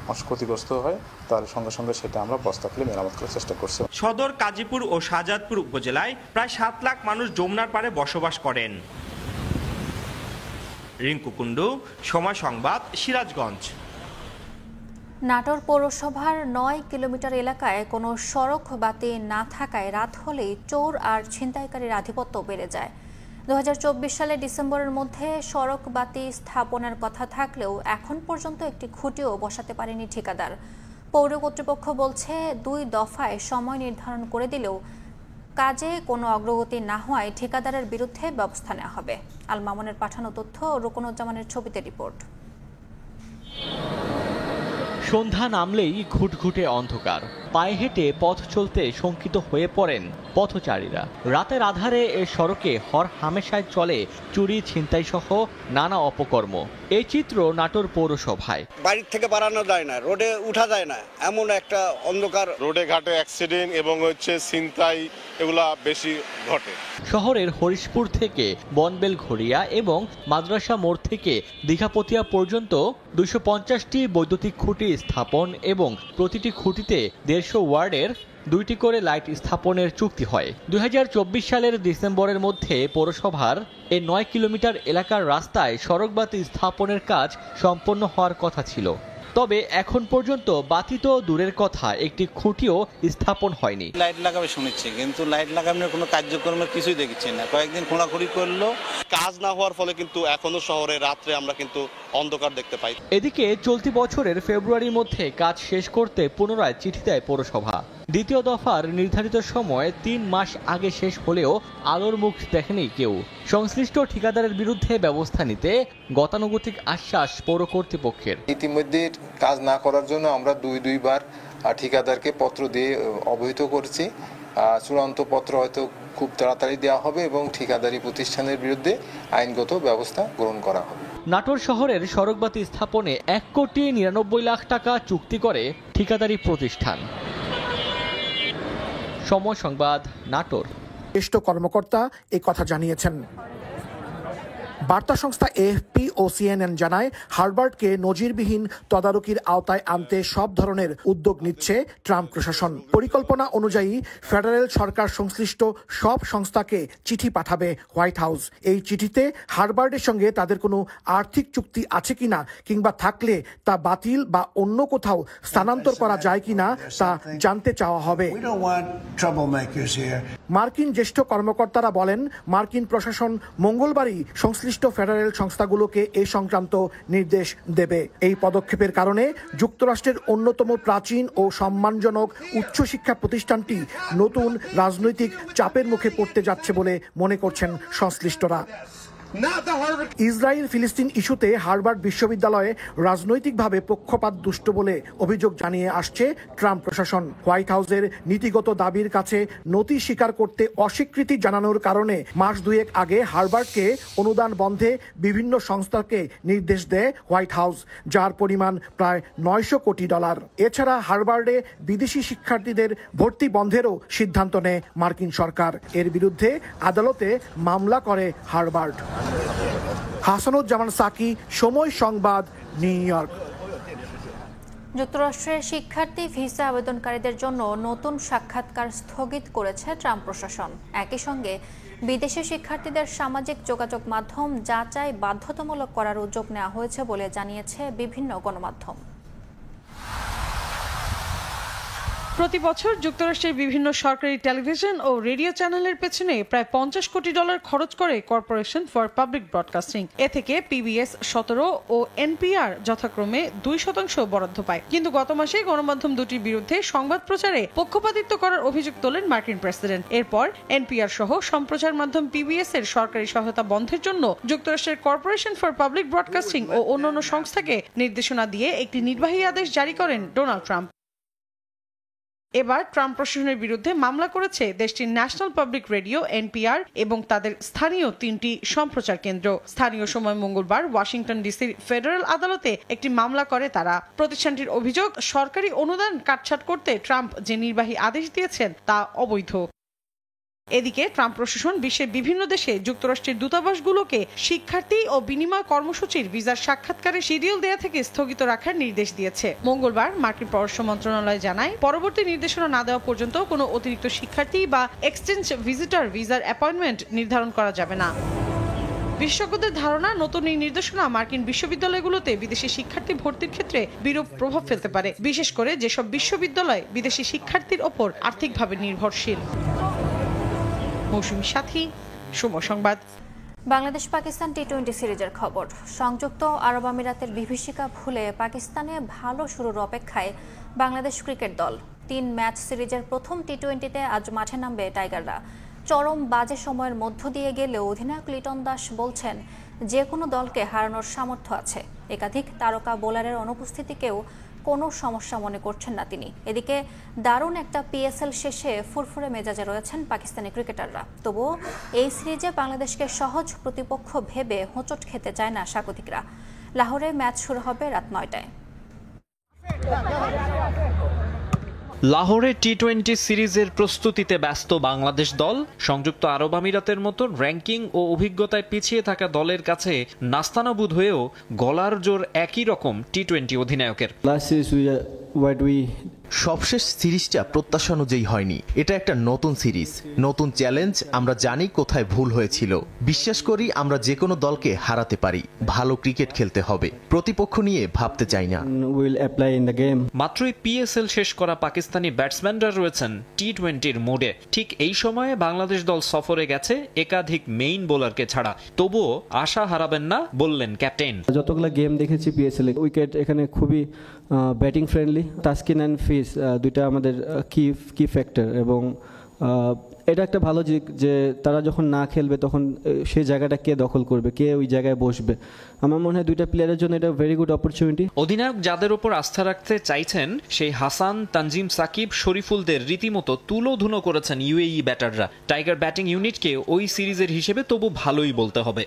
অংশ ক্ষতিগ্রস্ত হয় তাহলে সঙ্গে সঙ্গে সেটা আমরা বস্তা খুলে মেরামত করার চেষ্টা করছি। সদর, কাজীপুর ও শাহজাদপুর উপজেলায় প্রায় 7 লাখ মানুষ যমুনার পাড়ে বসবাস করেন। রিঙ্কু কুণ্ডু, সময় সংবাদ, সিরাজগঞ্জ। নাটোর পৌরসভার 9 কিলোমিটার এলাকায় কোনো সড়ক বাতি না থাকায় রাত হলেই চোর আর ছিনতাইকারীর আধিপত্য বেড়ে যায়। 2024 সালের ডিসেম্বরের মধ্যে সড়ক বাতি স্থাপনের কথা থাকলেও এখন পর্যন্ত একটি খুঁটিও বসাতে পারেনি ঠিকাদার। পৌর কর্তৃপক্ষ বলছে 2 দফায় সময় নির্ধারণ করে দিলেও কাজে কোনো অগ্রগতি না হওয়ায় ঠিকাদারের বিরুদ্ধে ব্যবস্থা নেওয়া হবে। আল মামুনের পাঠানো তথ্য, রুকনুজ্জামানের ছবিতে রিপোর্ট। সন্ধ্যা নামলেই ঘুটঘুটে অন্ধকার, পায়ে হেঁটে পথ চলতে শঙ্কিত হয়ে পড়েন পথচারীরা। রাতের আধারে এ সড়কে হর হামেশায় চলে চুরি, ছিনতাই সহ নানা অপকর্ম। এই চিত্র নাটোর পৌরসভায়। বাড়ির থেকে বাড়ানো যায় না, রোডে উঠা যায় না, এমন একটা অন্ধকার। রোডে ঘাটে অ্যাক্সিডেন্ট এবং ছিনতাই এগুলা বেশি ঘটে। শহরের হরিশপুর থেকে বনবেল ঘড়িয়া এবং মাদ্রাসা মোড় থেকে দীঘাপতিয়া পর্যন্ত 250টি বৈদ্যুতিক খুঁটি স্থাপন এবং প্রতিটি খুঁটিতে 150 ওয়ার্ডের 2টি করে লাইট স্থাপনের চুক্তি হয়। 2024 সালের ডিসেম্বরের মধ্যে পৌরসভার এই 9 কিলোমিটার এলাকার রাস্তায় সড়কবাতি স্থাপনের কাজ সম্পন্ন হওয়ার কথা ছিল। তবে এখন পর্যন্ত বাতি তো দূরের কথা, একটি খুঁটিও স্থাপন হয়নি। লাইট লাগাবে শুনেছি, কিন্তু লাইট লাগানোর কোনো কার্যক্রমের কিছুই দেখছি না। কয়েকদিন খোঁড়াখুড়ি করলো, কাজ না হওয়ার ফলে কিন্তু এখনো শহরে রাত্রে আমরা কিন্তু অন্ধকার দেখতে পাই। এদিকে চলতি বছরের ফেব্রুয়ারির মধ্যে কাজ শেষ করতে পুনরায় চিঠি দেয় পৌরসভা। দ্বিতীয় দফার নির্ধারিত সময় 3 মাস আগে শেষ হলেও আলোর মুখ দেখেনি কেউ। সংশ্লিষ্ট ঠিকাদারের বিরুদ্ধে ব্যবস্থা নিতে গতানুগতিক আশ্বাস পৌর কর্তৃপক্ষের। ইতিমধ্যে কাজ না করার জন্য আমরা দুইবার ঠিকাদারকে পত্র দিয়ে অবহিত করেছি। চূড়ান্ত পত্র হয়তো খুব তাড়াতাড়ি দেওয়া হবে এবং ঠিকাদারি প্রতিষ্ঠানের বিরুদ্ধে আইনগত ব্যবস্থা গ্রহণ করা হবে। নাটোর শহরের সড়কবাতি স্থাপনে 1,99,00,000 টাকা চুক্তি করে ঠিকাদারি প্রতিষ্ঠান। সময় সংবাদ, নাটোর। জ্যেষ্ঠ কর্মকর্তা এই কথা জানিয়েছেন। বার্তা সংস্থা এএফপি ও সিএনএন জানায়, হার্বার্টকে নজিরবিহীন তদারকির আওতায় আনতে সব ধরনের উদ্যোগ নিচ্ছে ট্রাম্প প্রশাসন। পরিকল্পনা অনুযায়ী ফেডারেল সরকার সংশ্লিষ্ট সব সংস্থাকে চিঠি পাঠাবে হোয়াইট হাউস। এই চিঠিতে হার্বার্টের সঙ্গে তাদের কোনো আর্থিক চুক্তি আছে কিনা কিংবা থাকলে তা বাতিল বা অন্য কোথাও স্থানান্তর করা যায় কিনা তা জানতে চাওয়া হবে। মার্কিন জ্যেষ্ঠ কর্মকর্তারা বলেন, মার্কিন প্রশাসন মঙ্গলবারই সংশ্লিষ্ট ফেডারেল সংস্থাগুলোকে এই সংক্রান্ত নির্দেশ দেবে। এই পদক্ষেপের কারণে যুক্তরাষ্ট্রের অন্যতম প্রাচীন ও সম্মানজনক উচ্চশিক্ষা প্রতিষ্ঠানটি নতুন রাজনৈতিক চাপের মুখে পড়তে যাচ্ছে বলে মনে করছেন সংশ্লিষ্টরা। ইসরায়েল ফিলিস্তিন ইস্যুতে হার্ভার্ড বিশ্ববিদ্যালয়ে রাজনৈতিকভাবে পক্ষপাত দুষ্ট বলে অভিযোগ জানিয়ে আসছে ট্রাম্প প্রশাসন। হোয়াইট হাউসের নীতিগত দাবির কাছে নথি স্বীকার করতে অস্বীকৃতি জানানোর কারণে মাস 2 আগে হার্ভার্ডকে অনুদান বন্ধে বিভিন্ন সংস্থাকে নির্দেশ দেয় হোয়াইট হাউস, যার পরিমাণ প্রায় $900 কোটি। এছাড়া হার্ভার্ডে বিদেশি শিক্ষার্থীদের ভর্তি বন্ধেরও সিদ্ধান্ত নেয় মার্কিন সরকার। এর বিরুদ্ধে আদালতে মামলা করে হার্ভার্ড। হাসানুজ্জামান সাকি, সময় সংবাদ, নিউ ইয়র্ক। যুক্তরাষ্ট্রের শিক্ষার্থী ভিসা আবেদনকারীদের জন্য নতুন সাক্ষাৎকার স্থগিত করেছে ট্রাম্প প্রশাসন। একই সঙ্গে বিদেশি শিক্ষার্থীদের সামাজিক যোগাযোগ মাধ্যম যাচাই বাধ্যতামূলক করার উদ্যোগ নেওয়া হয়েছে বলে জানিয়েছে বিভিন্ন গণমাধ্যম। প্রতি বছর যুক্তরাষ্ট্রের বিভিন্ন সরকারি টেলিভিশন ও রেডিও চ্যানেলের পেছনে প্রায় $50 কোটি খরচ করে কর্পোরেশন ফর পাবলিক ব্রডকাস্টিং। এ থেকে পিবিএস 17 ও এনপিআর যথাক্রমে 2% বরাদ্দ পায়। কিন্তু গত মাসে গণমাধ্যম দুটির বিরুদ্ধে সংবাদ প্রচারে পক্ষপাতিত্ব করার অভিযোগ তোলেন মার্কিন প্রেসিডেন্ট। এরপর এনপিআর সহ সম্প্রচার মাধ্যম পিবিএস এর সরকারি সহায়তা বন্ধের জন্য যুক্তরাষ্ট্রের কর্পোরেশন ফর পাবলিক ব্রডকাস্টিং ও অন্যান্য সংস্থাকে নির্দেশনা দিয়ে একটি নির্বাহী আদেশ জারি করেন ডোনাল্ড ট্রাম্প। এবার ট্রাম্প প্রশাসনের বিরুদ্ধে মামলা করেছে দেশটির ন্যাশনাল পাবলিক রেডিও এনপিআর এবং তাদের স্থানীয় 3টি সম্প্রচার কেন্দ্র। স্থানীয় সময় মঙ্গলবার ওয়াশিংটন ডিসির ফেডারেল আদালতে একটি মামলা করে তারা। প্রতিষ্ঠানটির অভিযোগ, সরকারি অনুদান কাটছাট করতে ট্রাম্প যে নির্বাহী আদেশ দিয়েছেন তা অবৈধ। এদিকে ট্রাম্প প্রশাসন বিশ্বের বিভিন্ন দেশে যুক্তরাষ্ট্রের দূতাবাসগুলোকে শিক্ষার্থী ও বিনিময় কর্মসূচির ভিসার সাক্ষাৎকারের শিডিউল দেয়া থেকে স্থগিত রাখার নির্দেশ দিয়েছে। মঙ্গলবার মার্কিন পররাষ্ট্র মন্ত্রণালয় জানায়, পরবর্তী নির্দেশনা না দেওয়া পর্যন্ত কোনো অতিরিক্ত শিক্ষার্থী বা এক্সচেঞ্জ ভিজিটর ভিসার অ্যাপয়েন্টমেন্ট নির্ধারণ করা যাবে না। বিশেষজ্ঞদের ধারণা, নতুন এই নির্দেশনা মার্কিন বিশ্ববিদ্যালয়গুলোতে বিদেশি শিক্ষার্থী ভর্তির ক্ষেত্রে বিরূপ প্রভাব ফেলতে পারে, বিশেষ করে যেসব বিশ্ববিদ্যালয় বিদেশি শিক্ষার্থীর ওপর আর্থিকভাবে নির্ভরশীল। মৌসুমী সাথী, সময় সংবাদ। বাংলাদেশ পাকিস্তান টি-20 সিরিজের খবর। সংযুক্ত আরব আমিরাতের বিভীষিকা ভুলে পাকিস্তানে ভালো শুরুর অপেক্ষায় বাংলাদেশ ক্রিকেট দল। 3 ম্যাচ সিরিজের প্রথম টি-20তে আজ মাঠে নামবে টাইগাররা। চরম বাজে সময়ের মধ্য দিয়ে গেলেও অধিনায়ক লিটন দাস বলছেন, যে কোনো দলকে হারানোর সামর্থ্য আছে। একাধিক তারকা বোলারের অনুপস্থিতিকেও কোনো সমস্যা মনে করছেন না তিনি। এদিকে দারুণ একটা পিএসএল শেষে ফুরফুরে মেজাজে রয়েছেন পাকিস্তানি ক্রিকেটাররা। তবুও এই সিরিজে বাংলাদেশকে সহজ প্রতিপক্ষ ভেবে হোঁচট খেতে চায় না স্বাগতিকরা। লাহোরে ম্যাচ শুরু হবে রাত 9টায়। লাহোরে টি-20 সিরিজের প্রস্তুতিতে ব্যস্ত বাংলাদেশ দল। সংযুক্ত আরব আমিরাতের মতো র্যাঙ্কিং ও অভিজ্ঞতায় পিছিয়ে থাকা দলের কাছে নাস্তানাবুদ হয়েও গলার জোর একই রকম টি-20 অধিনায়কের। সবশেষ সিরিজটা প্রত্যাশা অনুযায়ী হয়নি। এটা একটা নতুন সিরিজ, নতুন চ্যালেঞ্জ। আমরা জানি কোথায় ভুল হয়েছিল। বিশ্বাস করি আমরা যে কোনো দলকে হারাতে পারি। ভালো ক্রিকেট খেলতে হবে, প্রতিপক্ষ নিয়ে ভাবতে চাই না। মাত্রই পিএসএল শেষ করা পাকিস্তানি ব্যাটসম্যানরা রয়েছেন টি-20 মোডে। ঠিক এই সময়ে বাংলাদেশ দল সফরে গেছে একাধিক মেইন বোলারকে ছাড়া। তবুও আশা হারাবেন না বললেন ক্যাপ্টেন। যতগুলো গেম দেখেছি পিএসএল উইকেট এখানে খুবই ব্যাটিং ফ্রেন্ডলি। তাসকিন অ্যান্ড ফিজ দুইটা আমাদের কি ফ্যাক্টর, এবং এটা একটা ভালো দিক যে তারা যখন না খেলবে তখন সেই জায়গাটা কে দখল করবে, কে ওই জায়গায় বসবে। আমার মনে হয় দুইটা প্লেয়ারের জন্য এটা ভেরি গুড অপরচুনিটি। অধিনায়ক যাদের উপর আস্থা রাখতে চাইছেন সেই হাসান, তানজিম সাকিব, শরীফুলদের রীতিমতো তুলোধুনো করেছেন ইউএই ব্যাটাররা। টাইগার ব্যাটিং ইউনিটকে ওই সিরিজের হিসেবে তবু ভালোই বলতে হবে।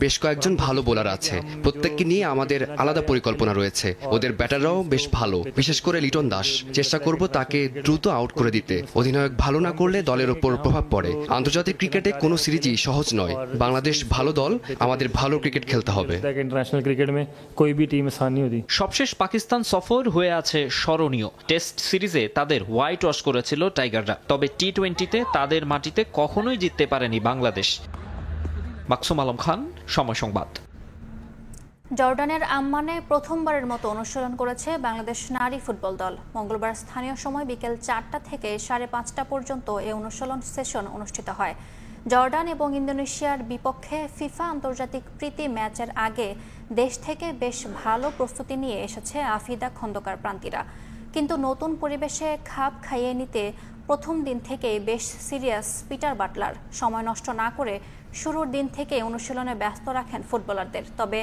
বেশ কয়েকজন ভালো বোলার আছে, প্রত্যেককে নিয়ে আমাদের আলাদা পরিকল্পনা রয়েছে। ওদের ব্যাটাররাও বেশ ভালো, বিশেষ করে লিটন দাস। চেষ্টা করব তাকে দ্রুত আউট করে দিতে। অধিনায়ক ভালো না করলে দলের উপর প্রভাব পড়ে। আন্তর্জাতিক ক্রিকেটে কোনো সিরিজই সহজ নয়। বাংলাদেশ ভালো দল, আমাদের ভালো ক্রিকেট খেলতে হবে। সবশেষ পাকিস্তান সফর হয়ে আছে স্মরণীয়। টেস্ট সিরিজে তাদের হোয়াইট ওয়াশ করেছিল টাইগাররা, তবে টি-20তে তাদের মাটিতে কখনোই জিততে পারেনি বাংলাদেশ। মাকসুম আলম খান, সময় সংবাদ। জর্ডানের আম্মানে প্রথমবারের মতো অনুশীলন করেছে বাংলাদেশ নারী ফুটবল দল। মঙ্গলবার স্থানীয় সময় বিকেল 4টা থেকে 5:30 পর্যন্ত এই অনুশীলন সেশন অনুষ্ঠিত হয়। জর্ডান এবং ইন্দোনেশিয়ার বিপক্ষে ফিফা আন্তর্জাতিক প্রীতি ম্যাচের আগে দেশ থেকে বেশ ভালো প্রস্তুতি নিয়ে এসেছে আফিদা খন্দকার প্রান্তিরা। কিন্তু নতুন পরিবেশে খাপ খাইয়ে নিতে প্রথম দিন থেকেই বেশ সিরিয়াস পিটার বাটলার। সময় নষ্ট না করে শুরুর দিন থেকে অনুশীলনে ব্যস্ত রাখেন ফুটবলারদের। তবে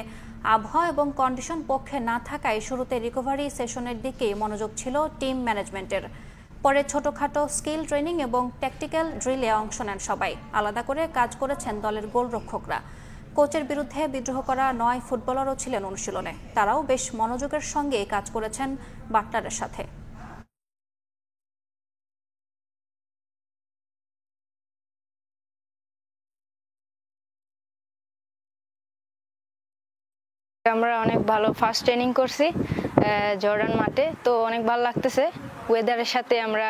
আবহাওয়া এবং কন্ডিশন পক্ষে না থাকায় শুরুতে রিকভারি সেশনের দিকেই মনোযোগ ছিল টিম ম্যানেজমেন্টের। পরে ছোটখাটো স্কিল ট্রেনিং এবং ট্যাকটিক্যাল ড্রিলে অংশ নেন সবাই। আলাদা করে কাজ করেছেন দলের গোলরক্ষকরা। কোচের বিরুদ্ধে বিদ্রোহ করা 9 ফুটবলারও ছিলেন অনুশীলনে। তারাও বেশ মনোযোগের সঙ্গে কাজ করেছেন বাটলারের সাথে। আমরা অনেক ভালো ফার্স্ট ট্রেনিং করছি জর্ডান মাঠে, তো অনেক ভালো লাগতেছে। ওয়েদারের সাথে আমরা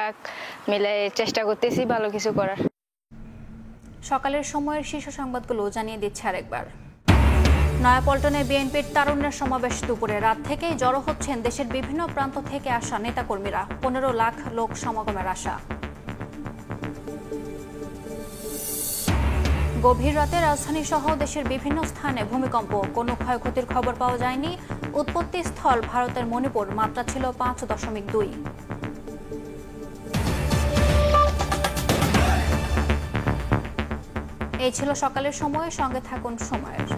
মিলে চেষ্টা করতেছি ভালো কিছু করার। সকালের সময়ের শীর্ষ সংবাদগুলো জানিয়ে দিচ্ছে আরেকবার। নয়াপল্টনে বিএনপির তারুণ্যের সমাবেশ দুপুরে। রাত থেকেই জড়ো হচ্ছেন দেশের বিভিন্ন প্রান্ত থেকে আসা নেতাকর্মীরা। 15 লাখ লোক সমাগমের আশা। গভীর রাতে রাজধানী সহ দেশের বিভিন্ন স্থানে ভূমিকম্প। কোনো ক্ষয়ক্ষতির খবর পাওয়া যায়নি। উৎপত্তি স্থল ভারতের মণিপুর। মাত্রা ছিল 5.2। এই ছিল সকালের সময়। সঙ্গে থাকুন সময়ের।